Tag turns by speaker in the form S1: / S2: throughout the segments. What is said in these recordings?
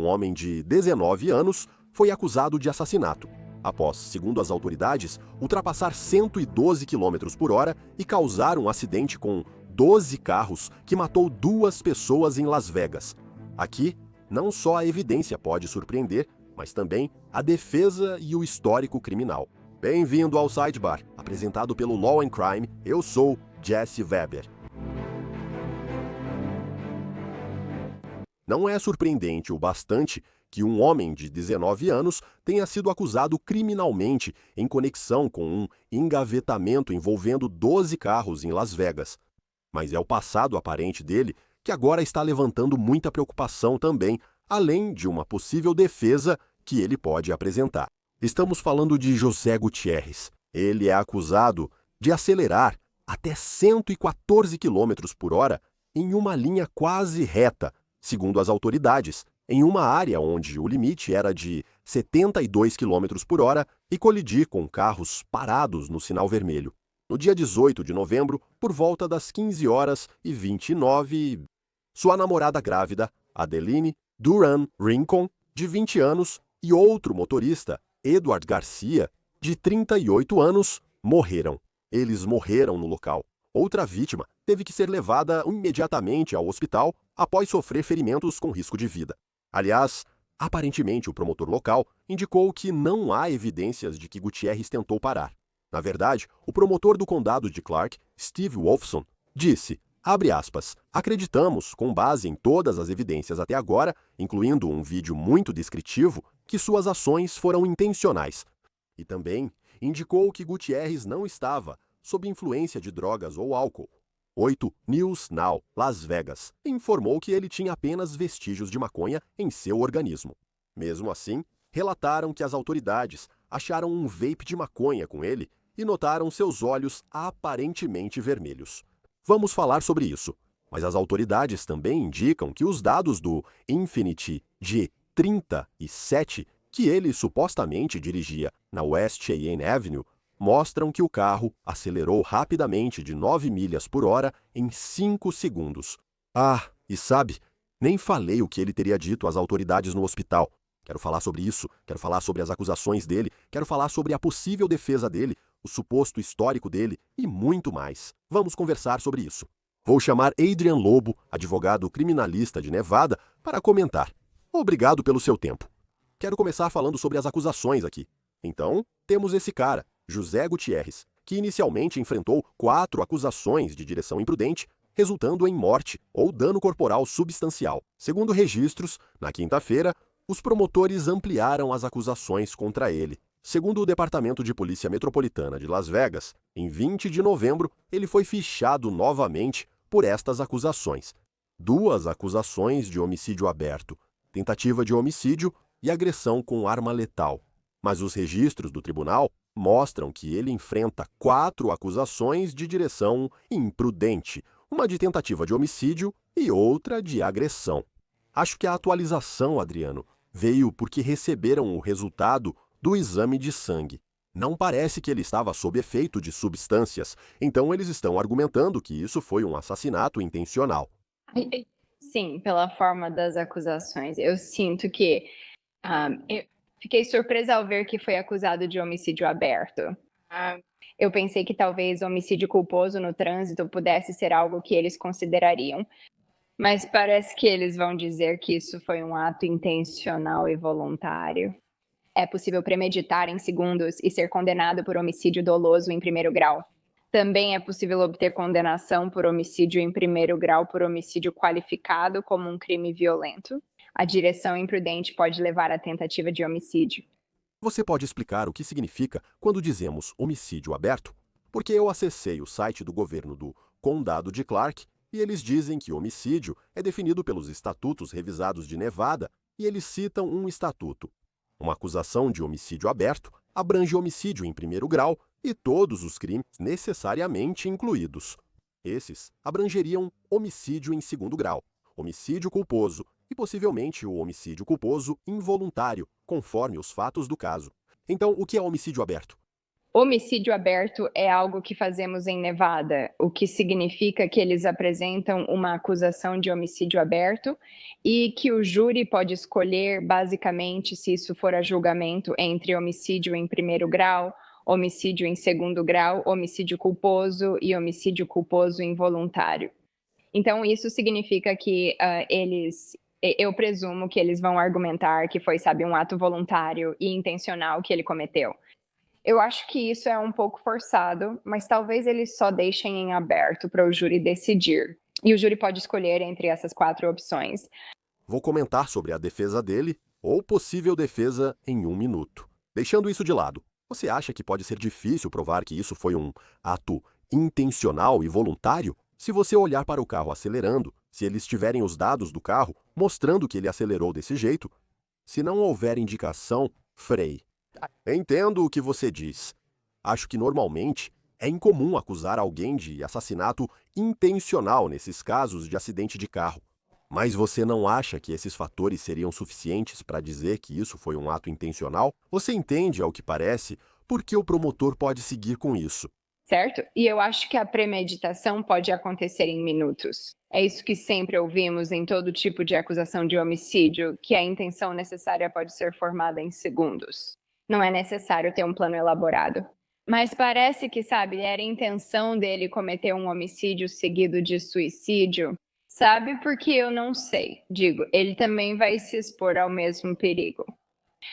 S1: um homem de 19 anos foi acusado de assassinato, após, segundo as autoridades, ultrapassar 112 km por hora e causar um acidente com 12 carros que matou 2 pessoas em Las Vegas. Aqui, não só a evidência pode surpreender, mas também a defesa e o histórico criminal. Bem-vindo ao Sidebar, apresentado pelo Law and Crime. Eu sou Jesse Weber. Não é surpreendente o bastante que um homem de 19 anos tenha sido acusado criminalmente em conexão com um engavetamento envolvendo 12 carros em Las Vegas. Mas é o passado aparente dele que agora está levantando muita preocupação também, além de uma possível defesa que ele pode apresentar. Estamos falando de José Gutiérrez. Ele é acusado de acelerar até 114 km por hora em uma linha quase reta, segundo as autoridades, em uma área onde o limite era de 72 km por hora e colidir com carros parados no sinal vermelho. No dia 18 de novembro, por volta das 15h29, sua namorada grávida, Adeline Duran Rincon, de 20 anos, e outro motorista, Edward Garcia, de 38 anos, morreram. Eles morreram no local. Outra vítima teve que ser levada imediatamente ao hospital após sofrer ferimentos com risco de vida. Aliás, aparentemente o promotor local indicou que não há evidências de que Gutiérrez tentou parar. Na verdade, o promotor do condado de Clark, Steve Wolfson, disse, abre aspas, acreditamos, com base em todas as evidências até agora, incluindo um vídeo muito descritivo, que suas ações foram intencionais. E também indicou que Gutiérrez não estava sob influência de drogas ou álcool. 8 News Now, Las Vegas, informou que ele tinha apenas vestígios de maconha em seu organismo. Mesmo assim, relataram que as autoridades acharam um vape de maconha com ele e notaram seus olhos aparentemente vermelhos. Vamos falar sobre isso, mas as autoridades também indicam que os dados do Infiniti G37, que ele supostamente dirigia na West Cheyenne Avenue, mostram que o carro acelerou rapidamente de 9 milhas por hora em 5 segundos. Ah, e sabe, nem falei o que ele teria dito às autoridades no hospital. Quero falar sobre isso, quero falar sobre as acusações dele, quero falar sobre a possível defesa dele, o suposto histórico dele e muito mais. Vamos conversar sobre isso. Vou chamar Adrian Lobo, advogado criminalista de Nevada, para comentar. Obrigado pelo seu tempo. Quero começar falando sobre as acusações aqui. Então, temos esse cara, José Gutiérrez, que inicialmente enfrentou 4 acusações de direção imprudente, resultando em morte ou dano corporal substancial. Segundo registros, na quinta-feira, os promotores ampliaram as acusações contra ele. Segundo o Departamento de Polícia Metropolitana de Las Vegas, em 20 de novembro, ele foi fichado novamente por estas acusações. 2 acusações de homicídio aberto, tentativa de homicídio e agressão com arma letal. Mas os registros do tribunal mostram que ele enfrenta 4 acusações de direção imprudente, uma de tentativa de homicídio e outra de agressão. Acho que a atualização, Adriano, veio porque receberam o resultado do exame de sangue. Não parece que ele estava sob efeito de substâncias, então eles estão argumentando que isso foi um assassinato intencional.
S2: Sim, pela forma das acusações. Eu sinto que eu fiquei surpresa ao ver que foi acusado de homicídio aberto. Eu pensei que talvez homicídio culposo no trânsito pudesse ser algo que eles considerariam, mas parece que eles vão dizer que isso foi um ato intencional e voluntário. É possível premeditar em segundos e ser condenado por homicídio doloso em primeiro grau. Também é possível obter condenação por homicídio em primeiro grau por homicídio qualificado como um crime violento. A direção imprudente pode levar à tentativa de homicídio.
S1: Você pode explicar o que significa quando dizemos homicídio aberto? Porque eu acessei o site do governo do Condado de Clark e eles dizem que homicídio é definido pelos estatutos revisados de Nevada e eles citam um estatuto. Uma acusação de homicídio aberto abrange homicídio em primeiro grau e todos os crimes necessariamente incluídos. Esses abrangeriam homicídio em segundo grau, homicídio culposo e possivelmente o homicídio culposo involuntário, conforme os fatos do caso. Então, o que é homicídio aberto?
S2: Homicídio aberto é algo que fazemos em Nevada, o que significa que eles apresentam uma acusação de homicídio aberto e que o júri pode escolher, basicamente, se isso for a julgamento entre homicídio em primeiro grau, homicídio em segundo grau, homicídio culposo e homicídio culposo involuntário. Então, isso significa que eu presumo que eles vão argumentar que foi, sabe, um ato voluntário e intencional que ele cometeu. Eu acho que isso é um pouco forçado, mas talvez eles só deixem em aberto para o júri decidir. E o júri pode escolher entre essas 4 opções.
S1: Vou comentar sobre a defesa dele ou possível defesa em 1 minuto. Deixando isso de lado, você acha que pode ser difícil provar que isso foi um ato intencional e voluntário? Se você olhar para o carro acelerando, se eles tiverem os dados do carro mostrando que ele acelerou desse jeito, se não houver indicação, freie. Entendo o que você diz. Acho que normalmente é incomum acusar alguém de assassinato intencional nesses casos de acidente de carro. Mas você não acha que esses fatores seriam suficientes para dizer que isso foi um ato intencional? Você entende, ao que parece, por que o promotor pode seguir com isso?
S2: Certo? E eu acho que a premeditação pode acontecer em minutos. É isso que sempre ouvimos em todo tipo de acusação de homicídio, que a intenção necessária pode ser formada em segundos. Não é necessário ter um plano elaborado. Mas parece que, sabe, era a intenção dele cometer um homicídio seguido de suicídio. Sabe, porque eu não sei. Digo, ele também vai se expor ao mesmo perigo.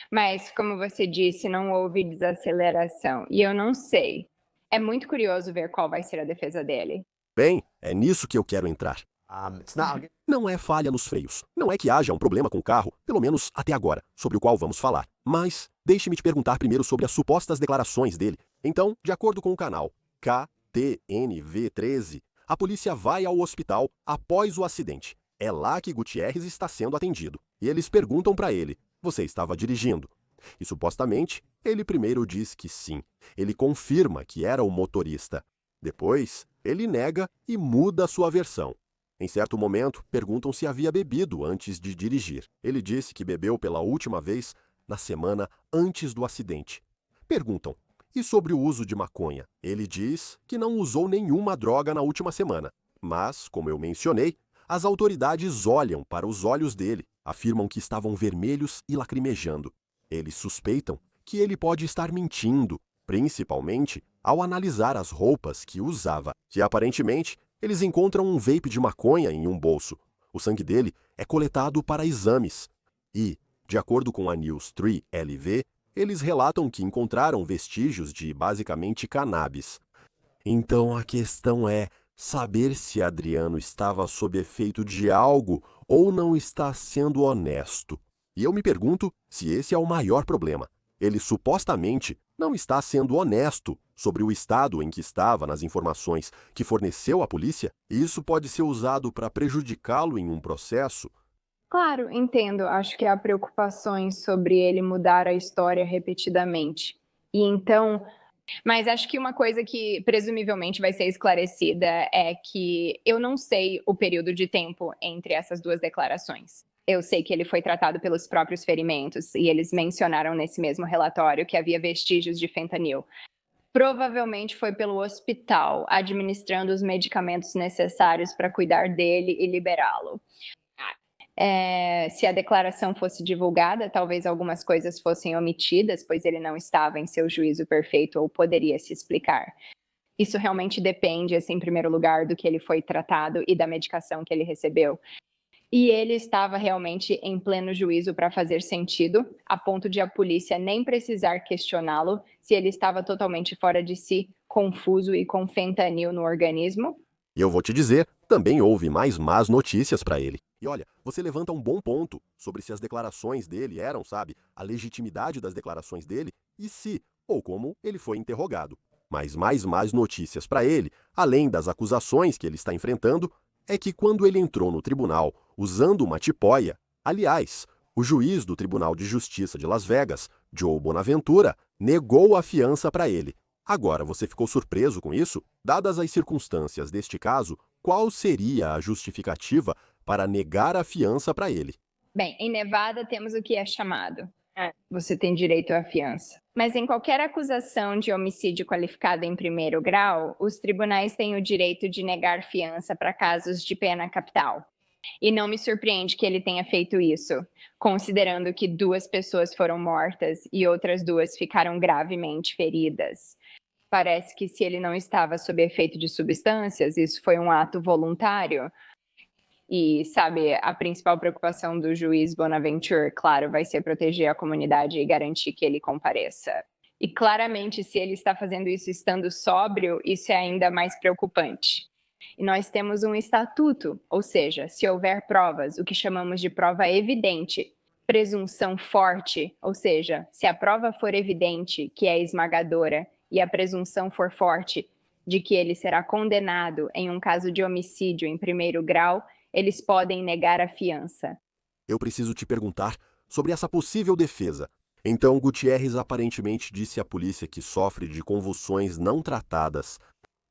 S2: Mas, como você disse, não houve desaceleração. E eu não sei. É muito curioso ver qual vai ser a defesa dele.
S1: Bem, é nisso que eu quero entrar. Não é falha nos freios. Não é que haja um problema com o carro, pelo menos até agora, sobre o qual vamos falar. Mas deixe-me te perguntar primeiro sobre as supostas declarações dele. Então, de acordo com o canal KTNV13, a polícia vai ao hospital após o acidente. É lá que Gutierrez está sendo atendido. E eles perguntam para ele: você estava dirigindo? E supostamente, ele primeiro diz que sim. Ele confirma que era o motorista. Depois, ele nega e muda sua versão. Em certo momento, perguntam se havia bebido antes de dirigir. Ele disse que bebeu pela última vez na semana antes do acidente. Perguntam: e sobre o uso de maconha? Ele diz que não usou nenhuma droga na última semana. Mas, como eu mencionei, as autoridades olham para os olhos dele, afirmam que estavam vermelhos e lacrimejando. Eles suspeitam que ele pode estar mentindo, principalmente ao analisar as roupas que usava. E aparentemente, eles encontram um vape de maconha em um bolso. O sangue dele é coletado para exames. E, de acordo com a News 3 LV, eles relatam que encontraram vestígios de, basicamente, cannabis. Então a questão é saber se Adriano estava sob efeito de algo ou não está sendo honesto. E eu me pergunto se esse é o maior problema. Ele supostamente não está sendo honesto sobre o estado em que estava nas informações que forneceu à polícia, e isso pode ser usado para prejudicá-lo em um processo.
S2: Claro, entendo. Acho que há preocupações sobre ele mudar a história repetidamente. E então, mas acho que uma coisa que presumivelmente vai ser esclarecida é que eu não sei o período de tempo entre essas 2 declarações. Eu sei que ele foi tratado pelos próprios ferimentos e eles mencionaram nesse mesmo relatório que havia vestígios de fentanil. Provavelmente foi pelo hospital, administrando os medicamentos necessários para cuidar dele e liberá-lo. Se a declaração fosse divulgada, talvez algumas coisas fossem omitidas, pois ele não estava em seu juízo perfeito ou poderia se explicar. Isso realmente depende, assim, em primeiro lugar, do que ele foi tratado e da medicação que ele recebeu. E ele estava realmente em pleno juízo para fazer sentido, a ponto de a polícia nem precisar questioná-lo se ele estava totalmente fora de si, confuso e com fentanil no organismo.
S1: E eu vou te dizer, também houve mais más notícias para ele. E olha, você levanta um bom ponto sobre se as declarações dele eram, sabe, a legitimidade das declarações dele e se, ou como, ele foi interrogado. Mas mais más notícias para ele, além das acusações que ele está enfrentando, é que quando ele entrou no tribunal usando uma tipóia, aliás, o juiz do Tribunal de Justiça de Las Vegas, Joe Bonaventura, negou a fiança para ele. Agora, você ficou surpreso com isso? Dadas as circunstâncias deste caso, qual seria a justificativa para negar a fiança para ele?
S2: Bem, em Nevada temos o que é chamado Você tem direito à fiança. Mas em qualquer acusação de homicídio qualificado em primeiro grau, os tribunais têm o direito de negar fiança para casos de pena capital. E não me surpreende que ele tenha feito isso, considerando que 2 pessoas foram mortas e outras 2 ficaram gravemente feridas. Parece que se ele não estava sob efeito de substâncias, isso foi um ato voluntário. E, sabe, a principal preocupação do juiz Bonaventure, claro, vai ser proteger a comunidade e garantir que ele compareça. E claramente, se ele está fazendo isso estando sóbrio, isso é ainda mais preocupante. E nós temos um estatuto, ou seja, se houver provas, o que chamamos de prova evidente, presunção forte, ou seja, se a prova for evidente, que é esmagadora, e a presunção for forte de que ele será condenado em um caso de homicídio em primeiro grau, eles podem negar a fiança.
S1: Eu preciso te perguntar sobre essa possível defesa. Então, Gutierrez aparentemente disse à polícia que sofre de convulsões não tratadas.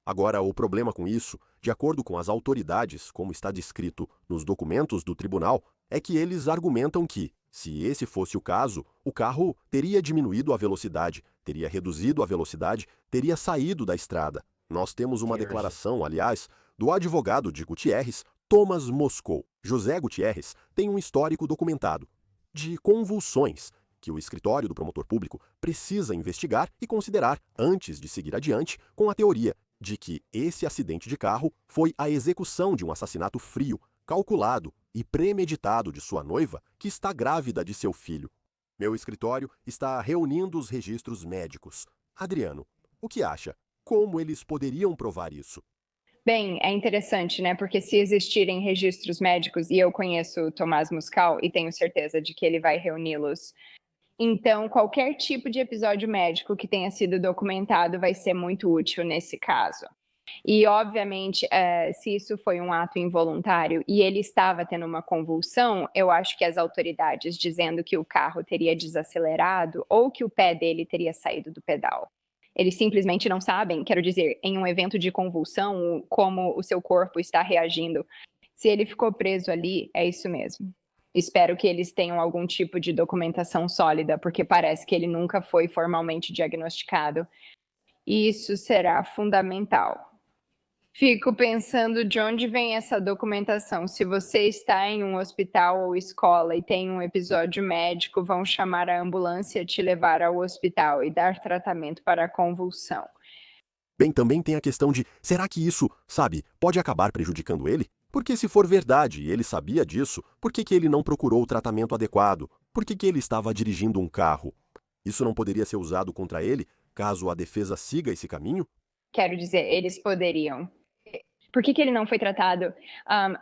S1: Agora, o problema com isso, de acordo com as autoridades, como está descrito nos documentos do tribunal, é que eles argumentam que, se esse fosse o caso, o carro teria diminuído a velocidade, teria reduzido a velocidade, teria saído da estrada. Nós temos uma declaração, aliás, do advogado de Gutierrez, Thomas Moscow. José Gutierrez tem um histórico documentado de convulsões que o escritório do promotor público precisa investigar e considerar antes de seguir adiante com a teoria de que esse acidente de carro foi a execução de um assassinato frio, calculado e premeditado de sua noiva, que está grávida de seu filho. Meu escritório está reunindo os registros médicos. Adriano, o que acha? Como eles poderiam provar isso?
S2: Bem, é interessante, né? Porque se existirem registros médicos, e eu conheço o Tomás Muscal e tenho certeza de que ele vai reuni-los, então qualquer tipo de episódio médico que tenha sido documentado vai ser muito útil nesse caso. E, obviamente, se isso foi um ato involuntário e ele estava tendo uma convulsão, eu acho que as autoridades dizendo que o carro teria desacelerado ou que o pé dele teria saído do pedal. Eles simplesmente não sabem, quero dizer, em um evento de convulsão, como o seu corpo está reagindo. Se ele ficou preso ali, é isso mesmo. Espero que eles tenham algum tipo de documentação sólida, porque parece que ele nunca foi formalmente diagnosticado. E isso será fundamental. Fico pensando de onde vem essa documentação. Se você está em um hospital ou escola e tem um episódio médico, vão chamar a ambulância, te levar ao hospital e dar tratamento para a convulsão.
S1: Bem, também tem a questão de, será que isso, sabe, pode acabar prejudicando ele? Porque se for verdade e ele sabia disso, por que ele não procurou o tratamento adequado? Por que ele estava dirigindo um carro? Isso não poderia ser usado contra ele, caso a defesa siga esse caminho?
S2: Quero dizer, eles poderiam. Por que ele não foi tratado?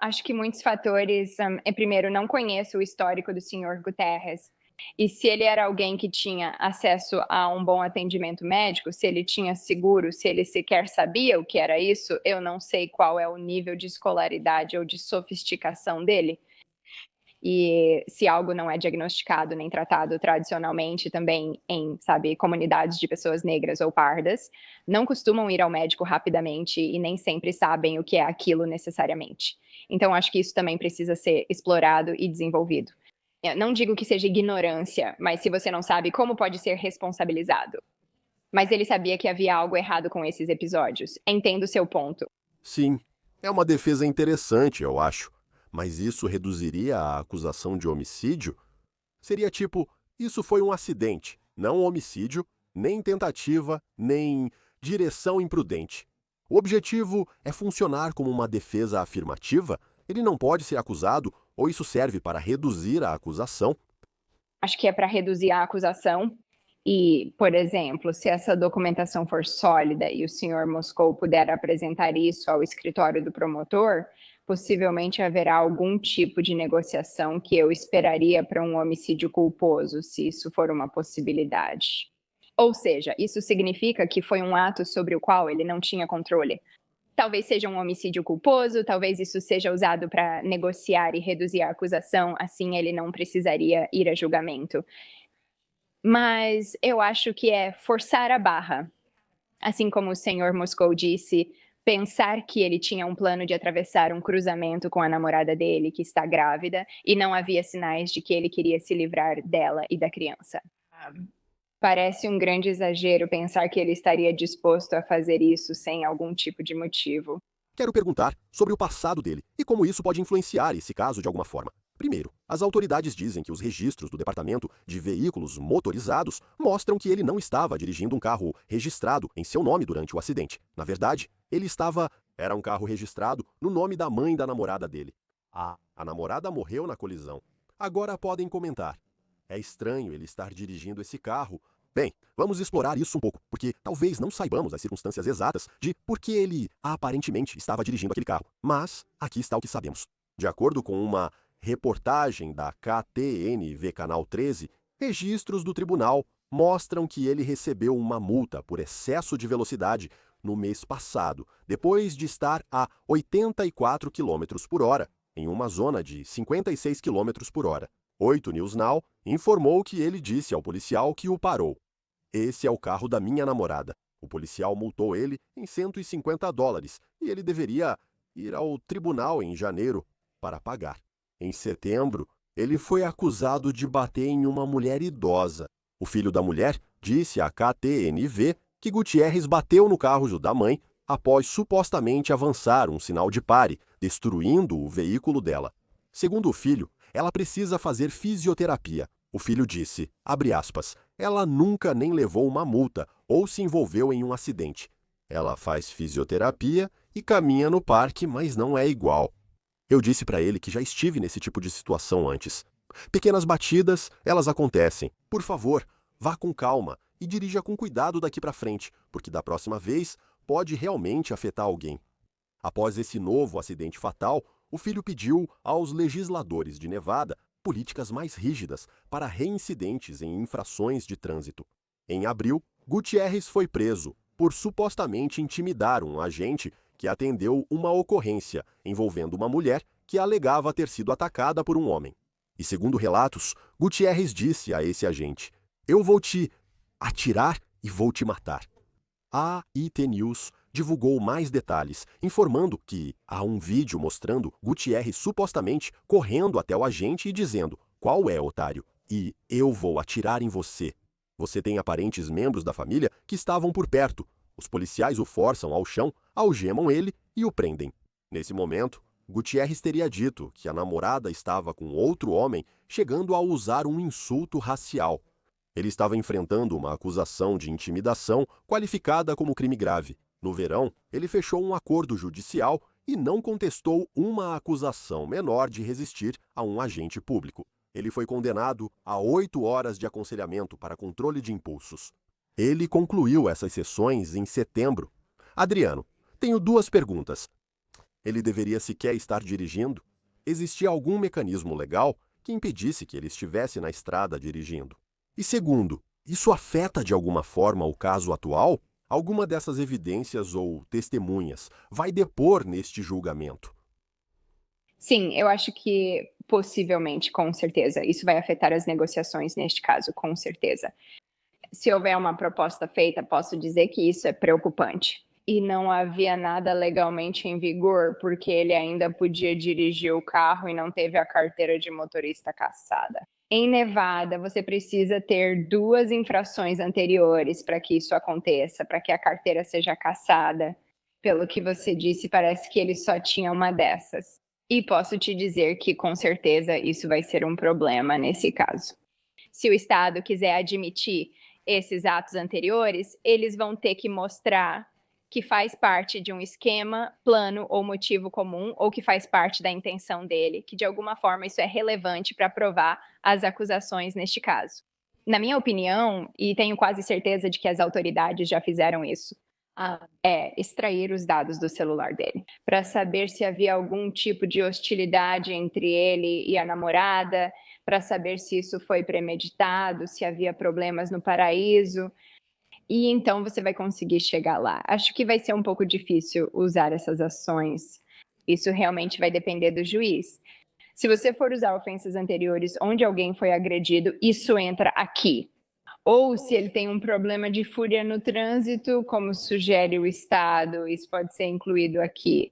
S2: Acho que muitos fatores. Primeiro, não conheço o histórico do senhor Guterres. E se ele era alguém que tinha acesso a um bom atendimento médico, se ele tinha seguro, se ele sequer sabia o que era isso, eu não sei qual é o nível de escolaridade ou de sofisticação dele. E se algo não é diagnosticado nem tratado tradicionalmente também em, sabe, comunidades de pessoas negras ou pardas, não costumam ir ao médico rapidamente e nem sempre sabem o que é aquilo necessariamente. Então, acho que isso também precisa ser explorado e desenvolvido. Eu não digo que seja ignorância, mas se você não sabe, como pode ser responsabilizado? Mas ele sabia que havia algo errado com esses episódios. Entendo o seu ponto.
S1: Sim, é uma defesa interessante, eu acho. Mas isso reduziria a acusação de homicídio? Seria tipo, isso foi um acidente, não homicídio, nem tentativa, nem direção imprudente. O objetivo é funcionar como uma defesa afirmativa? Ele não pode ser acusado, ou isso serve para reduzir a acusação?
S2: Acho que é para reduzir a acusação. E, por exemplo, se essa documentação for sólida e o senhor Moscou puder apresentar isso ao escritório do promotor, possivelmente haverá algum tipo de negociação que eu esperaria para um homicídio culposo, se isso for uma possibilidade. Ou seja, isso significa que foi um ato sobre o qual ele não tinha controle. Talvez seja um homicídio culposo, talvez isso seja usado para negociar e reduzir a acusação, assim ele não precisaria ir a julgamento. Mas eu acho que é forçar a barra. Assim como o senhor Moscou disse, Pensar que ele tinha um plano de atravessar um cruzamento com a namorada dele, que está grávida, e não havia sinais de que ele queria se livrar dela e da criança. Parece um grande exagero pensar que ele estaria disposto a fazer isso sem algum tipo de motivo.
S1: Quero perguntar sobre o passado dele e como isso pode influenciar esse caso de alguma forma. Primeiro, as autoridades dizem que os registros do Departamento de Veículos Motorizados mostram que ele não estava dirigindo um carro registrado em seu nome durante o acidente. Na verdade, ele estava... Era um carro registrado no nome da mãe da namorada dele. A namorada morreu na colisão. Agora podem comentar. É estranho ele estar dirigindo esse carro. Bem, vamos explorar isso um pouco, porque talvez não saibamos as circunstâncias exatas de por que ele aparentemente estava dirigindo aquele carro. Mas aqui está o que sabemos. De acordo com uma reportagem da KTNV Canal 13, registros do tribunal mostram que ele recebeu uma multa por excesso de velocidade no mês passado, depois de estar a 84 km por hora, em uma zona de 56 km por hora. 8 News Now informou que ele disse ao policial que o parou. Esse é o carro da minha namorada. O policial multou ele em $150 e ele deveria ir ao tribunal em janeiro para pagar. Em setembro, ele foi acusado de bater em uma mulher idosa. O filho da mulher disse à KTNV que Gutierrez bateu no carro da mãe após supostamente avançar um sinal de pare, destruindo o veículo dela. Segundo o filho, ela precisa fazer fisioterapia. O filho disse, abre aspas, ela nunca nem levou uma multa ou se envolveu em um acidente. Ela faz fisioterapia e caminha no parque, mas não é igual. Eu disse para ele que já estive nesse tipo de situação antes. Pequenas batidas, elas acontecem. Por favor, vá com calma e dirija com cuidado daqui para frente, porque da próxima vez pode realmente afetar alguém. Após esse novo acidente fatal, o filho pediu aos legisladores de Nevada políticas mais rígidas para reincidentes em infrações de trânsito. Em abril, Gutierrez foi preso por supostamente intimidar um agente que atendeu uma ocorrência envolvendo uma mulher que alegava ter sido atacada por um homem. E segundo relatos, Gutierrez disse a esse agente, eu vou te atirar e vou te matar. A IT News divulgou mais detalhes, informando que há um vídeo mostrando Gutierrez supostamente correndo até o agente e dizendo, qual é, otário? E eu vou atirar em você. Você tem aparentes membros da família que estavam por perto. Os policiais o forçam ao chão, algemam ele e o prendem. Nesse momento, Gutierrez teria dito que a namorada estava com outro homem, chegando a usar um insulto racial. Ele estava enfrentando uma acusação de intimidação qualificada como crime grave. No verão, ele fechou um acordo judicial e não contestou uma acusação menor de resistir a um agente público. Ele foi condenado a 8 horas de aconselhamento para controle de impulsos. Ele concluiu essas sessões em setembro. Adriano, tenho 2 perguntas. Ele deveria sequer estar dirigindo? Existia algum mecanismo legal que impedisse que ele estivesse na estrada dirigindo? E segundo, isso afeta de alguma forma o caso atual? Alguma dessas evidências ou testemunhas vai depor neste julgamento?
S2: Sim, eu acho que possivelmente, com certeza, isso vai afetar as negociações neste caso, com certeza. Se houver uma proposta feita, posso dizer que isso é preocupante. E não havia nada legalmente em vigor, porque ele ainda podia dirigir o carro e não teve a carteira de motorista cassada. Em Nevada, você precisa ter 2 infrações anteriores para que isso aconteça, para que a carteira seja cassada. Pelo que você disse, parece que ele só tinha uma dessas. E posso te dizer que, com certeza, isso vai ser um problema nesse caso. Se o Estado quiser admitir esses atos anteriores, eles vão ter que mostrar que faz parte de um esquema, plano ou motivo comum, ou que faz parte da intenção dele, que de alguma forma isso é relevante para provar as acusações neste caso. Na minha opinião, e tenho quase certeza de que as autoridades já fizeram isso, é extrair os dados do celular dele, para saber se havia algum tipo de hostilidade entre ele e a namorada, para saber se isso foi premeditado, se havia problemas no paraíso, e então você vai conseguir chegar lá. Acho que vai ser um pouco difícil usar essas ações. Isso realmente vai depender do juiz. Se você for usar ofensas anteriores onde alguém foi agredido, isso entra aqui. ou se ele tem um problema de fúria no trânsito, como sugere o Estado, isso pode ser incluído aqui.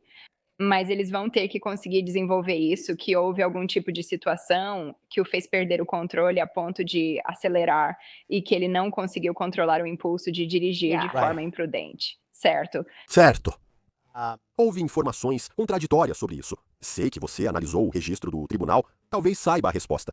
S2: Mas eles vão ter que conseguir desenvolver isso, que houve algum tipo de situação que o fez perder o controle a ponto de acelerar e que ele não conseguiu controlar o impulso de dirigir de forma imprudente, certo?
S1: Certo. Houve informações contraditórias sobre isso. Sei que você analisou o registro do tribunal, talvez saiba a resposta.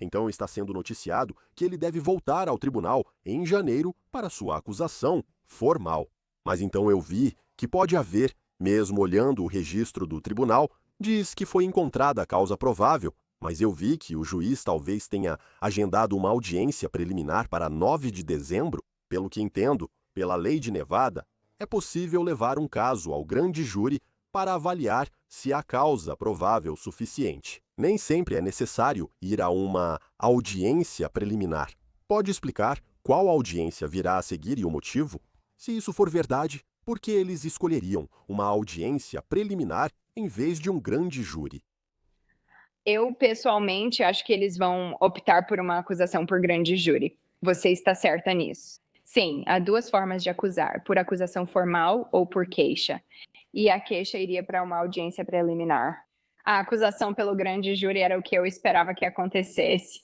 S1: Então está sendo noticiado que ele deve voltar ao tribunal em janeiro para sua acusação formal. Mas então eu vi que pode haver, mesmo olhando o registro do tribunal, diz que foi encontrada a causa provável, mas eu vi que o juiz talvez tenha agendado uma audiência preliminar para 9 de dezembro. Pelo que entendo, pela lei de Nevada, é possível levar um caso ao grande júri para avaliar se há causa provável suficiente. Nem sempre é necessário ir a uma audiência preliminar. Pode explicar qual audiência virá a seguir e o motivo? Se isso for verdade, por que eles escolheriam uma audiência preliminar em vez de um grande júri?
S2: Eu, pessoalmente, acho que eles vão optar por uma acusação por grande júri. Você está certa nisso. Sim, há duas formas de acusar, por acusação formal ou por queixa. E a queixa iria para uma audiência preliminar. A acusação pelo grande júri era o que eu esperava que acontecesse.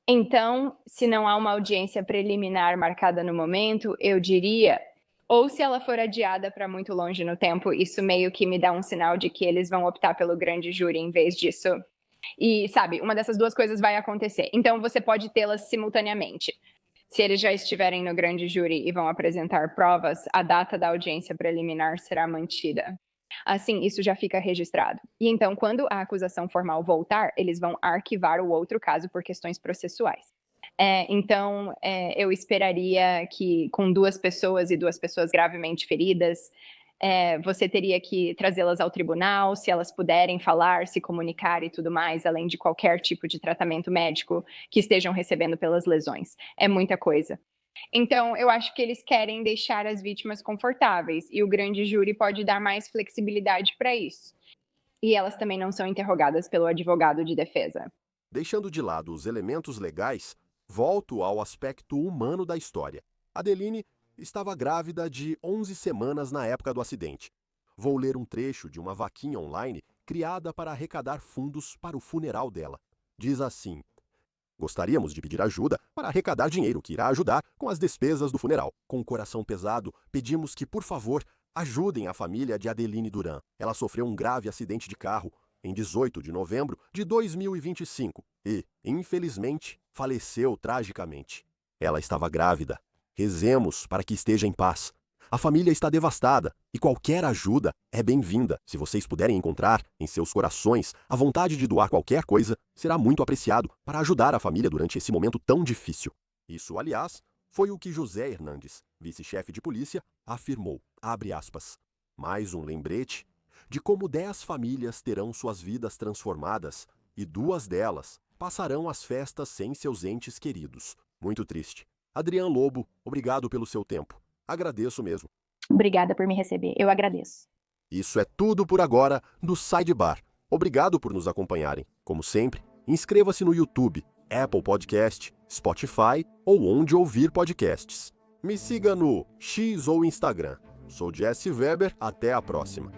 S2: Então, se não há uma audiência preliminar marcada no momento, eu diria, ou se ela for adiada para muito longe no tempo, isso meio que me dá um sinal de que eles vão optar pelo grande júri em vez disso. E, sabe, uma dessas duas coisas vai acontecer. Então, você pode tê-las simultaneamente. Se eles já estiverem no grande júri e vão apresentar provas, a data da audiência preliminar será mantida. Assim, isso já fica registrado. E então, quando a acusação formal voltar, eles vão arquivar o outro caso por questões processuais. Então, eu esperaria que, com duas pessoas e duas pessoas gravemente feridas, você teria que trazê-las ao tribunal, se elas puderem falar, se comunicar e tudo mais, além de qualquer tipo de tratamento médico que estejam recebendo pelas lesões. É muita coisa. Então, eu acho que eles querem deixar as vítimas confortáveis e o grande júri pode dar mais flexibilidade para isso. E elas também não são interrogadas pelo advogado de defesa.
S1: Deixando de lado os elementos legais, volto ao aspecto humano da história. Adeline estava grávida de 11 semanas na época do acidente. Vou ler um trecho de uma vaquinha online criada para arrecadar fundos para o funeral dela. Diz assim: gostaríamos de pedir ajuda para arrecadar dinheiro que irá ajudar com as despesas do funeral. Com o coração pesado, pedimos que, por favor, ajudem a família de Adeline Duran. Ela sofreu um grave acidente de carro em 18 de novembro de 2025 e, infelizmente, faleceu tragicamente. Ela estava grávida. Rezemos para que esteja em paz. A família está devastada e qualquer ajuda é bem-vinda. Se vocês puderem encontrar em seus corações a vontade de doar qualquer coisa, será muito apreciado para ajudar a família durante esse momento tão difícil. Isso, aliás, foi o que José Hernandes, vice-chefe de polícia, afirmou. Abre aspas. Mais um lembrete de como 10 famílias terão suas vidas transformadas e 2 delas passarão as festas sem seus entes queridos. Muito triste. Adrian Lobo, obrigado pelo seu tempo. Agradeço mesmo.
S3: Obrigada por me receber. Eu agradeço.
S1: Isso é tudo por agora do Sidebar. Obrigado por nos acompanharem. Como sempre, inscreva-se no YouTube, Apple Podcast, Spotify ou onde ouvir podcasts. Me siga no X ou Instagram. Sou Jesse Weber, até a próxima.